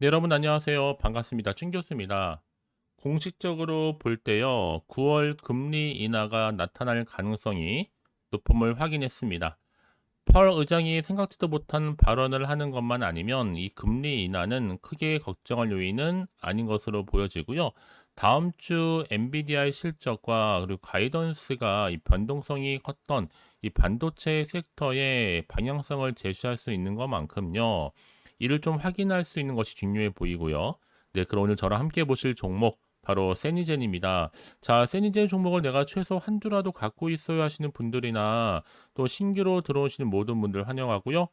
네, 여러분 안녕하세요. 반갑습니다. 춘 교수입니다. 공식적으로 볼 때요, 9월 금리 인하가 나타날 가능성이 높음을 확인했습니다. 파월 의장이 생각지도 못한 발언을 하는 것만 아니면 이 금리 인하는 크게 걱정할 요인은 아닌 것으로 보여지고요. 다음 주 엔비디아의 실적과 그리고 가이던스가 이 변동성이 컸던 이 반도체 섹터의 방향성을 제시할 수 있는 것만큼요. 이를 좀 확인할 수 있는 것이 중요해 보이고요. 네, 그럼 오늘 저랑 함께 보실 종목 바로 세니젠입니다. 자, 세니젠 종목을 내가 최소 한 주라도 갖고 있어야 하시는 분들이나 또 신규로 들어오시는 모든 분들 환영하고요.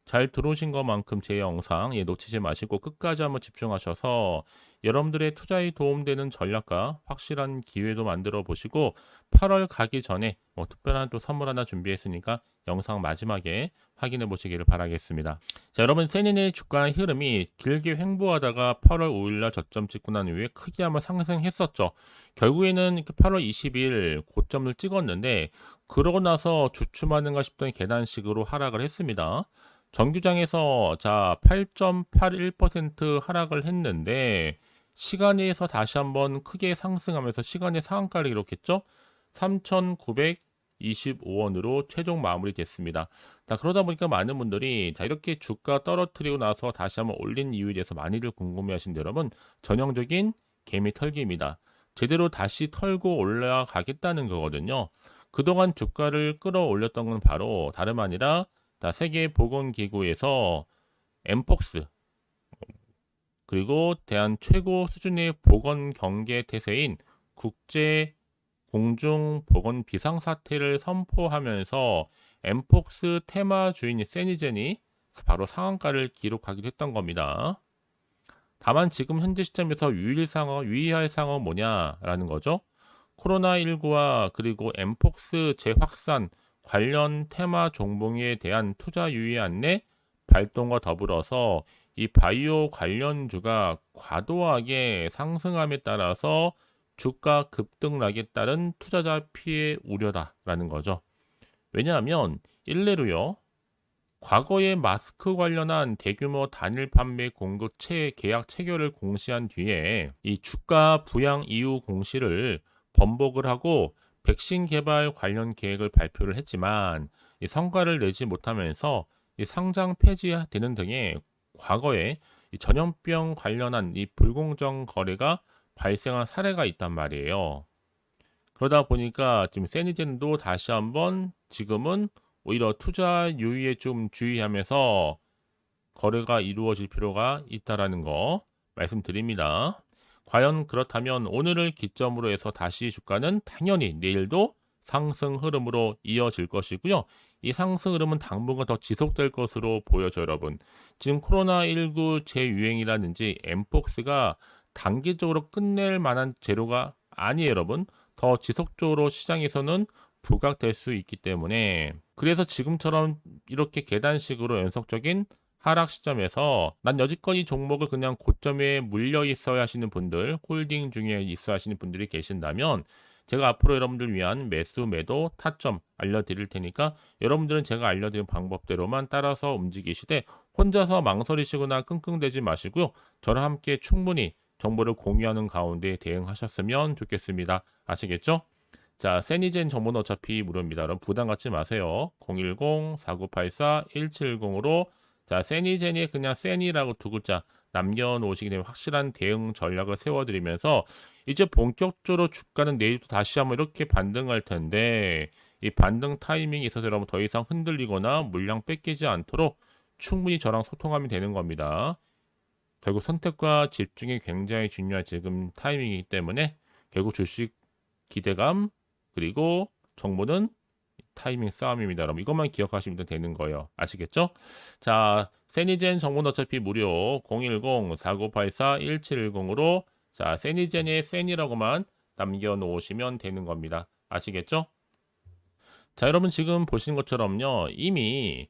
잘 들어오신 것만큼 제 영상 놓치지 마시고 끝까지 한번 집중하셔서 여러분들의 투자에 도움되는 전략과 확실한 기회도 만들어 보시고 8월 가기 전에 특별한 또 선물 하나 준비했으니까 영상 마지막에 확인해 보시기를 바라겠습니다. 자, 여러분 세닌의 주가 흐름이 길게 횡보하다가 8월 5일날 저점 찍고 난 이후에 크게 한번 상승했었죠. 결국에는 8월 20일 고점을 찍었는데 그러고 나서 주춤하는가 싶던 계단식으로 하락을 했습니다. 정규장에서 자 8.81% 하락을 했는데 시간에서 다시 한번 크게 상승하면서 시간의 상한가를 기록했죠. 3,925원으로 최종 마무리됐습니다. 자, 그러다 보니까 많은 분들이 자 이렇게 주가 떨어뜨리고 나서 다시 한번 올린 이유에 대해서 많이들 궁금해하신데 여러분 전형적인 개미 털기입니다. 제대로 다시 털고 올라가겠다는 거거든요. 그동안 주가를 끌어올렸던 건 바로 다름 아니라 세계보건기구에서 엠폭스 그리고 대한 최고 수준의 보건 경계 태세인 국제 공중 보건 비상사태를 선포하면서 엠폭스 테마 주인 세니젠이 바로 상한가를 기록하기도 했던 겁니다. 다만 지금 현재 시점에서 유의할 상황은 뭐냐라는 거죠. 코로나19와 그리고 엠폭스 재확산 관련 테마 종목에 대한 투자 유의 안내 발동과 더불어서 이 바이오 관련주가 과도하게 상승함에 따라서 주가 급등락에 따른 투자자 피해 우려다라는 거죠. 왜냐하면 일례로요. 과거에 마스크 관련한 대규모 단일 판매 공급 계약 체결을 공시한 뒤에 이 주가 부양 이후 공시를 번복을 하고 백신 개발 관련 계획을 발표를 했지만 이 성과를 내지 못하면서 이 상장 폐지되는 등의 과거에 이 전염병 관련한 이 불공정 거래가 발생한 사례가 있단 말이에요. 그러다 보니까 지금 세니젠도 다시 한번 지금은 오히려 투자 유의에 좀 주의하면서 거래가 이루어질 필요가 있다라는 거 말씀드립니다. 과연 그렇다면 오늘을 기점으로 해서 다시 주가는 당연히 내일도 상승 흐름으로 이어질 것이고요. 이 상승 흐름은 당분간 더 지속될 것으로 보여져 여러분. 지금 코로나19 재유행이라든지 엠폭스가 단기적으로 끝낼 만한 재료가 아니에요, 여러분. 더 지속적으로 시장에서는 부각될 수 있기 때문에 그래서 지금처럼 이렇게 계단식으로 연속적인 하락 시점에서 난 여지껏 이 종목을 그냥 고점에 물려 있어야 하시는 분들, 홀딩 중에 있어야 하시는 분들이 계신다면 제가 앞으로 여러분들 위한 매수, 매도, 타점 알려드릴 테니까 여러분들은 제가 알려드린 방법대로만 따라서 움직이시되 혼자서 망설이시거나 끙끙대지 마시고요. 저랑 함께 충분히 정보를 공유하는 가운데 대응하셨으면 좋겠습니다. 아시겠죠? 자, 세니젠 정보는 어차피 무료입니다. 여러분 부담 갖지 마세요. 010-4984-1710으로 자, 세니젠이 그냥 세니라고 두 글자 남겨놓으시기 때문에 확실한 대응 전략을 세워드리면서 이제 본격적으로 주가는 내일도 다시 한번 이렇게 반등할 텐데 이 반등 타이밍이 있어서 여러분 더 이상 흔들리거나 물량 뺏기지 않도록 충분히 저랑 소통하면 되는 겁니다. 결국 선택과 집중이 굉장히 중요한 지금 타이밍이기 때문에 결국 주식 기대감 그리고 정보는 타이밍 싸움입니다. 여러분 이것만 기억하시면 되는 거예요. 아시겠죠? 자, 세니젠 정보는 어차피 무료 010-4984-1710으로 자, 세니젠의 세니라고만 남겨놓으시면 되는 겁니다. 아시겠죠? 자, 여러분 지금 보신 것처럼요. 이미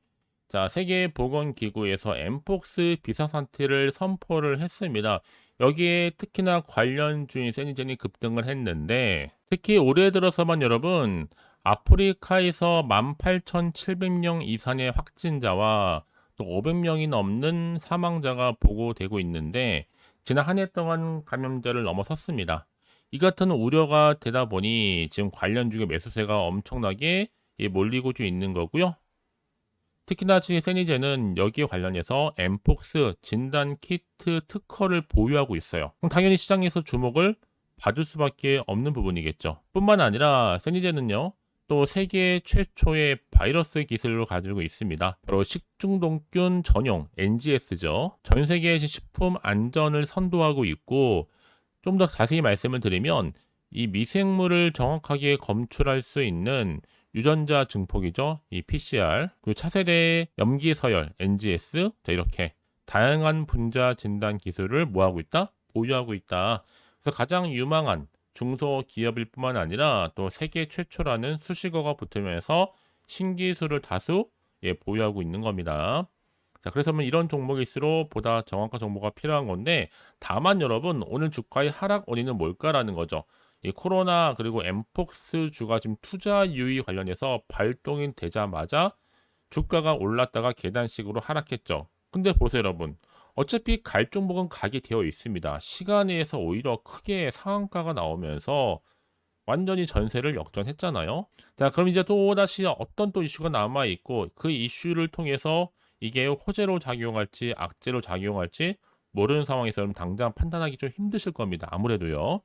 자, 세계보건기구에서 엠폭스 비상사태를 선포를 했습니다. 여기에 특히나 관련주인 세니젠이 급등을 했는데 특히 올해 들어서만 여러분 아프리카에서 18,700명 이상의 확진자와 또 500명이 넘는 사망자가 보고되고 있는데 지난 한 해 동안 감염자를 넘어섰습니다. 이 같은 우려가 되다 보니 지금 관련 주의 매수세가 엄청나게 몰리고 있는 거고요. 특히나 지금 세니제는 여기에 관련해서 엠폭스 진단 키트 특허를 보유하고 있어요. 그럼 당연히 시장에서 주목을 받을 수밖에 없는 부분이겠죠. 뿐만 아니라 세니제는요, 또 세계 최초의 바이러스 기술을 가지고 있습니다. 바로 식중독균 전용 NGS죠. 전 세계의 식품 안전을 선도하고 있고, 좀 더 자세히 말씀을 드리면 이 미생물을 정확하게 검출할 수 있는 유전자 증폭이죠. 이 PCR, 그리고 차세대 염기 서열 NGS, 자, 이렇게 다양한 분자 진단 기술을 뭐하고 있다? 보유하고 있다. 그래서 가장 유망한 중소기업일 뿐만 아니라 또 세계 최초라는 수식어가 붙으면서 신기술을 다수 보유하고 있는 겁니다. 자, 그래서 이런 종목일수록 보다 정확한 정보가 필요한 건데, 다만 여러분, 오늘 주가의 하락 원인은 뭘까라는 거죠. 이 코로나 그리고 엠폭스 주가 지금 투자 유의 관련해서 발동이 되자마자 주가가 올랐다가 계단식으로 하락했죠. 근데 보세요, 여러분. 어차피 갈 종목은 가게 되어 있습니다. 시간에서 오히려 크게 상한가가 나오면서 완전히 전세를 역전했잖아요. 자, 그럼 이제 또다시 어떤 또 이슈가 남아있고, 그 이슈를 통해서 이게 호재로 작용할지 악재로 작용할지 모르는 상황에서 당장 판단하기 좀 힘드실 겁니다. 아무래도요.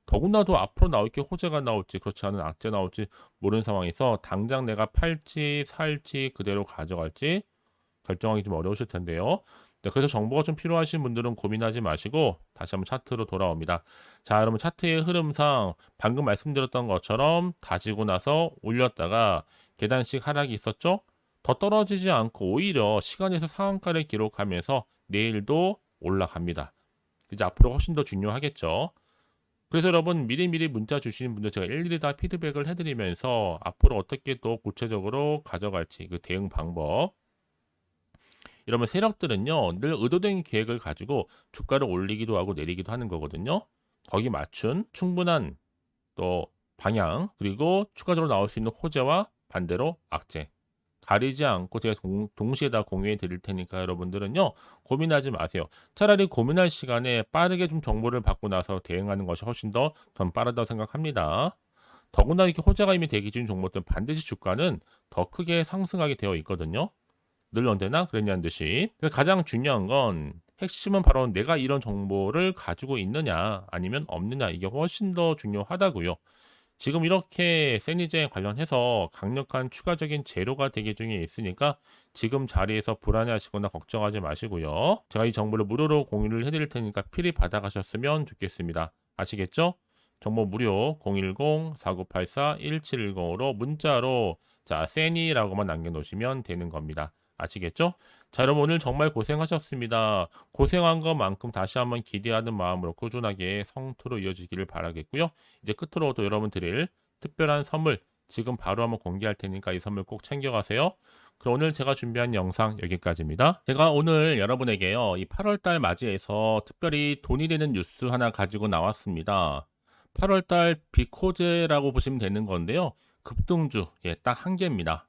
더군다도 앞으로 나올 게 호재가 나올지 그렇지 않은 악재 나올지 모르는 상황에서 당장 내가 팔지 살지 그대로 가져갈지 결정하기 좀 어려우실 텐데요. 네, 그래서 정보가 좀 필요하신 분들은 고민하지 마시고 다시 한번 차트로 돌아옵니다. 자, 여러분 차트의 흐름상 방금 말씀드렸던 것처럼 다지고 나서 올렸다가 계단식 하락이 있었죠? 더 떨어지지 않고 오히려 시간에서 상한가를 기록하면서 내일도 올라갑니다. 이제 앞으로 훨씬 더 중요하겠죠. 그래서 여러분 미리미리 문자 주시는 분들 제가 일일이 다 피드백을 해드리면서 앞으로 어떻게 또 구체적으로 가져갈지 그 대응 방법, 이러면 세력들은요 늘 의도된 계획을 가지고 주가를 올리기도 하고 내리기도 하는 거거든요. 거기 맞춘 충분한 또 방향, 그리고 추가적으로 나올 수 있는 호재와 반대로 악재 가리지 않고 제가 동시에 다 공유해 드릴 테니까 여러분들은요 고민하지 마세요. 차라리 고민할 시간에 빠르게 좀 정보를 받고 나서 대응하는 것이 훨씬 더 전 빠르다고 생각합니다. 더군다나 이렇게 호재가 이미 대기 중인 종목들은 반드시 주가는 더 크게 상승하게 되어 있거든요. 늘 언제나 그랬냐는 듯이. 그래서 가장 중요한 건 핵심은 바로 내가 이런 정보를 가지고 있느냐 아니면 없느냐, 이게 훨씬 더 중요하다고요. 지금 이렇게 세니제 관련해서 강력한 추가적인 재료가 대기 중에 있으니까 지금 자리에서 불안해하시거나 걱정하지 마시고요. 제가 이 정보를 무료로 공유를 해드릴 테니까 필히 받아가셨으면 좋겠습니다. 아시겠죠? 정보 무료 010-4984-1710으로 문자로 자 세니라고만 남겨놓으시면 되는 겁니다. 아시겠죠? 자, 여러분 오늘 정말 고생하셨습니다. 고생한 것만큼 다시 한번 기대하는 마음으로 꾸준하게 성투로 이어지기를 바라겠고요. 이제 끝으로 또 여러분 드릴 특별한 선물 지금 바로 한번 공개할 테니까 이 선물 꼭 챙겨가세요. 그럼 오늘 제가 준비한 영상 여기까지입니다. 제가 오늘 여러분에게요, 이 8월달 맞이해서 특별히 돈이 되는 뉴스 하나 가지고 나왔습니다. 8월달 빅호재라고 보시면 되는 건데요. 급등주, 딱 한 개입니다.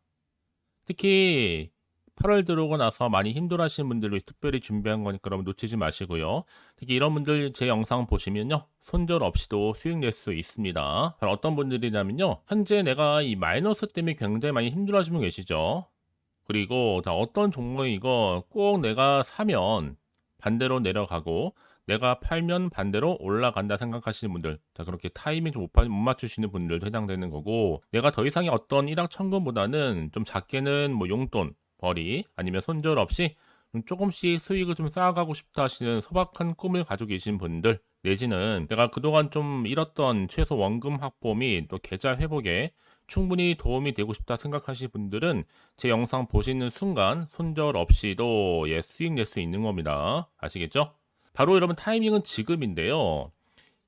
특히 8월 들어오고 나서 많이 힘들어하시는 분들을 특별히 준비한 거니까 여러분 놓치지 마시고요. 특히 이런 분들 제 영상 보시면요, 손절 없이도 수익 낼 수 있습니다. 바로 어떤 분들이냐면요, 현재 내가 이 마이너스 때문에 굉장히 많이 힘들어하시는 분 계시죠. 그리고 다 어떤 종목이 이거 꼭 내가 사면 반대로 내려가고 내가 팔면 반대로 올라간다 생각하시는 분들, 자, 그렇게 타이밍 좀 못 맞추시는 분들도 해당되는 거고, 내가 더 이상의 어떤 일확천금보다는 좀 작게는 뭐 용돈 벌이 아니면 손절 없이 좀 조금씩 수익을 좀 쌓아가고 싶다 하시는 소박한 꿈을 가지고 계신 분들, 내지는 내가 그동안 좀 잃었던 최소 원금 확보 및 또 계좌 회복에 충분히 도움이 되고 싶다 생각하시는 분들은 제 영상 보시는 순간 손절 없이도 수익 낼 수 있는 겁니다. 아시겠죠? 바로 여러분 타이밍은 지금인데요.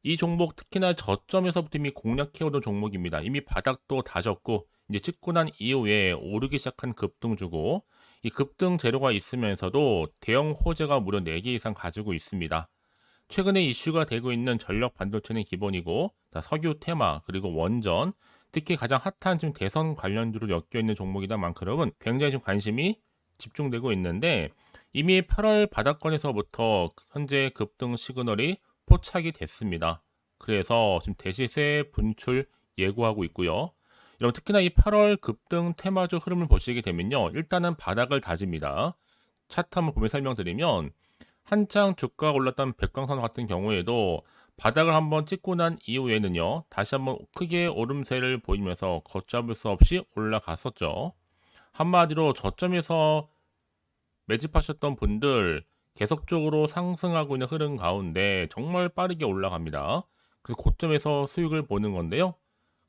이 종목 특히나 저점에서부터 이미 공략해오던 종목입니다. 이미 바닥도 다졌고 이제 찍고 난 이후에 오르기 시작한 급등주고, 이 급등 재료가 있으면서도 대형 호재가 무려 4개 이상 가지고 있습니다. 최근에 이슈가 되고 있는 전력 반도체는 기본이고, 석유 테마 그리고 원전, 특히 가장 핫한 지금 대선 관련주로 엮여 있는 종목이다 만큼 여러분 굉장히 좀 관심이 집중되고 있는데 이미 8월 바닥권에서부터 현재 급등 시그널이 포착이 됐습니다. 그래서 지금 대시세 분출 예고하고 있고요. 여러분 특히나 이 8월 급등 테마주 흐름을 보시게 되면요. 일단은 바닥을 다집니다. 차트 한번 보면 설명드리면 한창 주가가 올랐던 백광선 같은 경우에도 바닥을 한번 찍고 난 이후에는요. 다시 한번 크게 오름세를 보이면서 걷잡을 수 없이 올라갔었죠. 한마디로 저점에서 매집하셨던 분들 계속적으로 상승하고 있는 흐름 가운데 정말 빠르게 올라갑니다. 그래서 고점에서 수익을 보는 건데요.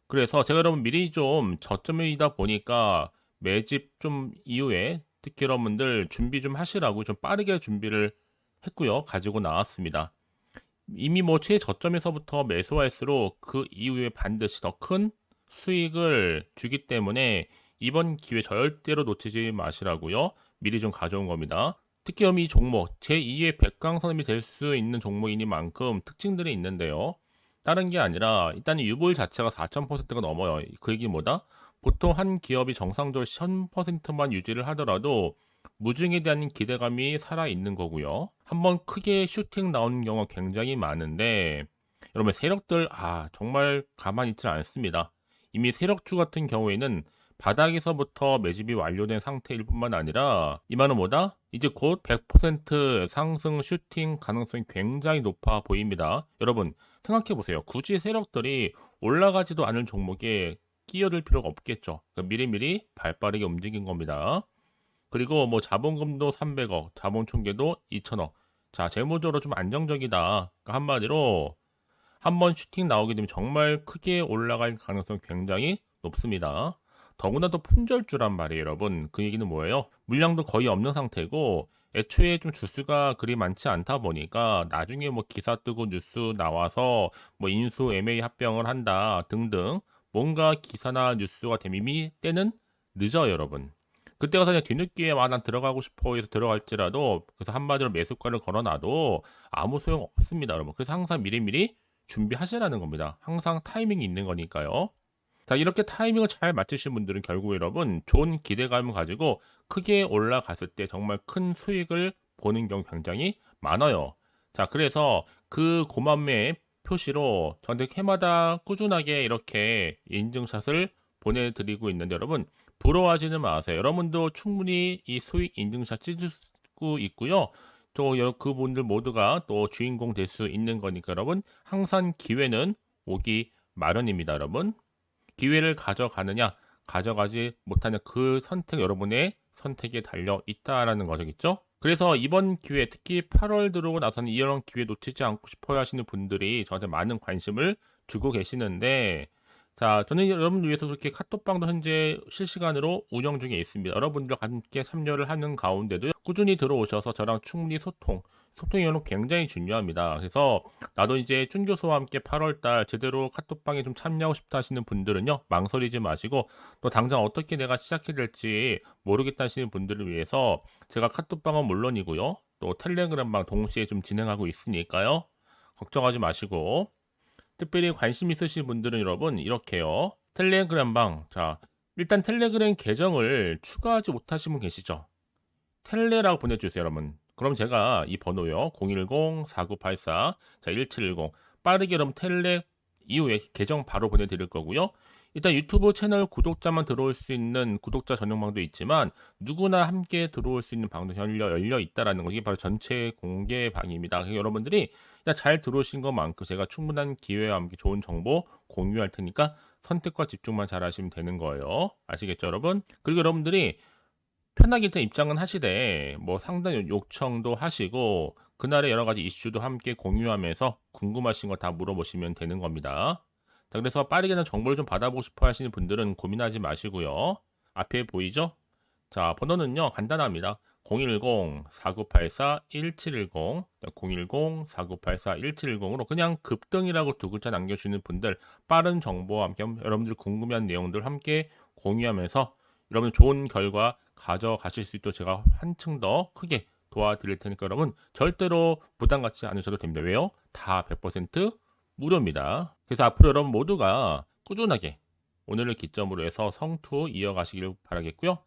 그래서 제가 여러분 미리 좀 저점이다 보니까 매집 좀 이후에 특히 여러분들 준비 좀 하시라고 좀 빠르게 준비를 했고요. 가지고 나왔습니다. 이미 뭐 최저점에서부터 매수할수록 그 이후에 반드시 더 큰 수익을 주기 때문에 이번 기회 절대로 놓치지 마시라고요. 미리 좀 가져온 겁니다. 특히 이 종목 제2의 백강선이 될 수 있는 종목이니만큼 특징들이 있는데요. 다른 게 아니라 일단 유보율 자체가 4,000%가 넘어요. 그 얘기 뭐다? 보통 한 기업이 정상적으로 1000%만 유지를 하더라도 무중에 대한 기대감이 살아있는 거고요. 한번 크게 슈팅 나오는 경우가 굉장히 많은데 여러분 세력들 정말 가만히 있지 않습니다. 이미 세력주 같은 경우에는 바닥에서부터 매집이 완료된 상태일 뿐만 아니라 이만은 뭐다? 이제 곧 100% 상승 슈팅 가능성이 굉장히 높아 보입니다. 여러분 생각해 보세요. 굳이 세력들이 올라가지도 않을 종목에 끼어들 필요가 없겠죠. 그러니까 미리미리 발빠르게 움직인 겁니다. 그리고 뭐 자본금도 300억, 자본 총계도 2천억. 자, 재무적으로 좀 안정적이다. 그러니까 한마디로 한번 슈팅 나오게 되면 정말 크게 올라갈 가능성이 굉장히 높습니다. 더구나 또 품절주란 말이에요, 여러분. 그 얘기는 뭐예요? 물량도 거의 없는 상태고 애초에 좀 주수가 그리 많지 않다 보니까 나중에 뭐 기사 뜨고 뉴스 나와서 뭐 인수 M&A 합병을 한다 등등 뭔가 기사나 뉴스가 되면 이미 때는 늦어요, 여러분. 그때 가서 그냥 뒤늦게 난 들어가고 싶어 해서 들어갈지라도 그래서 한마디로 매수가를 걸어놔도 아무 소용 없습니다, 여러분. 그래서 항상 미리미리 준비하시라는 겁니다. 항상 타이밍이 있는 거니까요. 자, 이렇게 타이밍을 잘 맞추신 분들은 결국 여러분 좋은 기대감을 가지고 크게 올라갔을 때 정말 큰 수익을 보는 경우 굉장히 많아요. 자, 그래서 그 고만매의 표시로 저한테 해마다 꾸준하게 이렇게 인증샷을 보내드리고 있는데 여러분 부러워하지는 마세요. 여러분도 충분히 이 수익 인증샷 찍을 수 있고요. 또 그분들 모두가 또 주인공 될 수 있는 거니까 여러분 항상 기회는 오기 마련입니다, 여러분. 기회를 가져가느냐, 가져가지 못하는 그 선택 여러분의 선택에 달려 있다라는 거겠죠. 그래서 이번 기회, 특히 8월 들어오고 나서는 이런 기회 놓치지 않고 싶어 하시는 분들이 저한테 많은 관심을 주고 계시는데 자, 저는 여러분들 위해서 그렇게 카톡방도 현재 실시간으로 운영 중에 있습니다. 여러분들과 함께 참여를 하는 가운데도 꾸준히 들어오셔서 저랑 충분히 소통이 여러분 굉장히 중요합니다. 그래서 나도 이제 준 교수와 함께 8월달 제대로 카톡방에 좀 참여하고 싶다 하시는 분들은요, 망설이지 마시고 또 당장 어떻게 내가 시작해야 될지 모르겠다 하시는 분들을 위해서 제가 카톡방은 물론이고요, 또 텔레그램방 동시에 좀 진행하고 있으니까요, 걱정하지 마시고 특별히 관심 있으신 분들은 여러분 이렇게요. 텔레그램방. 자, 일단 텔레그램 계정을 추가하지 못하신 분 계시죠? 텔레라고 보내주세요, 여러분. 그럼 제가 이 번호요. 010-4984, 자, 1710. 빠르게 여러분 텔레 이후에 계정 바로 보내드릴 거고요. 일단 유튜브 채널 구독자만 들어올 수 있는 구독자 전용방도 있지만 누구나 함께 들어올 수 있는 방도 열려 있다라는 거. 이게 바로 전체 공개 방입니다. 그래서 여러분들이 잘 들어오신 것만큼 제가 충분한 기회와 함께 좋은 정보 공유할 테니까 선택과 집중만 잘 하시면 되는 거예요. 아시겠죠, 여러분? 그리고 여러분들이 편하게 일단 입장은 하시되 뭐 상담 요청도 하시고 그날의 여러 가지 이슈도 함께 공유하면서 궁금하신 거 다 물어보시면 되는 겁니다. 자, 그래서 빠르게는 정보를 좀 받아보고 싶어 하시는 분들은 고민하지 마시고요. 앞에 보이죠? 자, 번호는요, 간단합니다. 010-4984-1710, 010-4984-1710으로 그냥 급등이라고 두 글자 남겨주는 분들, 빠른 정보와 함께 여러분들 궁금한 내용들 함께 공유하면서 여러분 좋은 결과 가져가실 수 있도록 제가 한층 더 크게 도와드릴 테니까 여러분 절대로 부담 갖지 않으셔도 됩니다. 왜요? 다 100% 무료입니다. 그래서 앞으로 여러분 모두가 꾸준하게 오늘을 기점으로 해서 성투 이어가시길 바라겠고요.